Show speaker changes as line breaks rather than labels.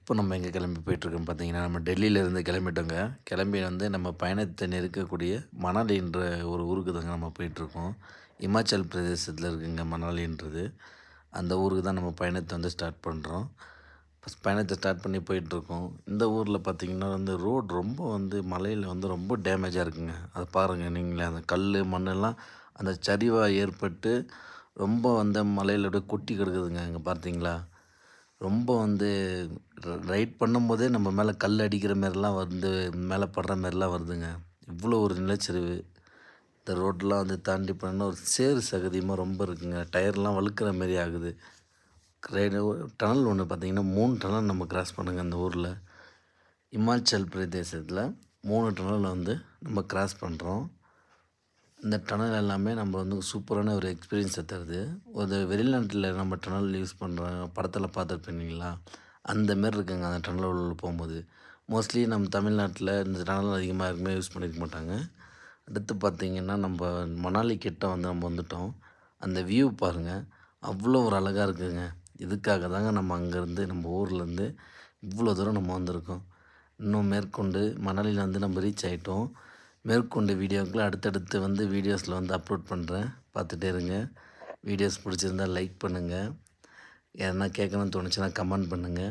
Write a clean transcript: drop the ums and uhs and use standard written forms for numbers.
இப்போ நம்ம எங்கே கிளம்பி போயிட்டுருக்கோம் பார்த்தீங்கன்னா, நம்ம டெல்லியிலேருந்து கிளம்பிட்டோங்க. கிளம்பி வந்து நம்ம பயணத்தை நெருக்கக்கூடிய மணாலின்ற ஒரு ஊருக்கு தாங்க நம்ம போயிட்டுருக்கோம். இமாச்சல் பிரதேசத்தில இருக்குங்க மணாலின்றது. அந்த ஊருக்கு தான் நம்ம பயணத்த வந்து ஸ்டார்ட் பண்ணுறோம். ஃபர்ஸ்ட் பயணத்த ஸ்டார்ட் பண்ணி போயிட்டுருக்கோம். இந்த ஊரில பார்த்தீங்கன்னா வந்து ரோடு ரொம்ப வந்து மலையில வந்து ரொம்ப டேமேஜாக இருக்குங்க. அத பாருங்க நீங்களே அந்த கல்லு, மண்ணெல்லாம் அந்த சரிவா ஏற்பட்டு ரொம்ப வந்து மலையில அப்படியே கொட்டி கிடக்குதுங்க. அங்க பார்த்தீங்களா? ரொம்ப வந்து ரைட் பண்ணும்போதே நம்ம மேலே கல் அடிக்கிற மாரிலாம் வந்து மேலே படுற மாரிலாம் வருதுங்க. இவ்வளோ ஒரு நிலச்சரிவு. இந்த ரோட்லாம் வந்து தாண்டி போனோம்னா ஒரு சேறு சகதியுமா ரொம்ப இருக்குங்க. டயர்லாம் வழுக்கிற மாரி ஆகுது. ரைடு டனல் ஒண்ணு பார்த்தீங்கன்னா 3 டனல் நம்ம கிராஸ் பண்ணுங்க அந்த ஊர்ல. இமாச்சல் பிரதேசத்தில 3 டனல் வந்து நம்ம கிராஸ் பண்ணுறோம். இந்த டனல் எல்லாமே நம்ம வந்து சூப்பரான ஒரு எக்ஸ்பீரியன்ஸை தருது. ஒரு வெளிநாட்டில நம்ம டனல் யூஸ் பண்ணுறாங்க படத்தில் பார்த்துருப்பீங்களா? அந்த மாரி இருக்குங்க அந்த டனல் உள்ள போம்போது. மோஸ்ட்லி நம்ம தமிழ்நாட்டில இந்த டனல் அதிகமாக யாருமே யூஸ் பண்ணியிருக்க மாட்டாங்க. அடுத்து பார்த்தீங்கன்னா, நம்ப மணாலி கிட்ட வந்து நம்ம வந்துட்டோம். அந்த வியூ பாருங்க. அவ்வளோ ஒரு அழகா இருக்குங்க. இதுக்காக தாங்க நம்ம அங்கேருந்து நம்ம ஊர்லேருந்து இவ்வளோ தூரம் நம்ம வந்திருக்கோம். இன்னும் மேற்கொண்டு மணாலில வந்து நம்ம ரீச் ஆயிட்டோம். மேற்கொண்டு வீடியோக்கள அடுத்தடுத்து வந்து வீடியோஸில வந்து அப்லோட் பண்ணுறேன். பார்த்துட்டே இருங்க. வீடியோஸ் பிடிச்சிருந்தா லைக் பண்ணுங்க. எதனா கேட்கணும்னு தோணுச்சுன்னா கமெண்ட் பண்ணுங்க.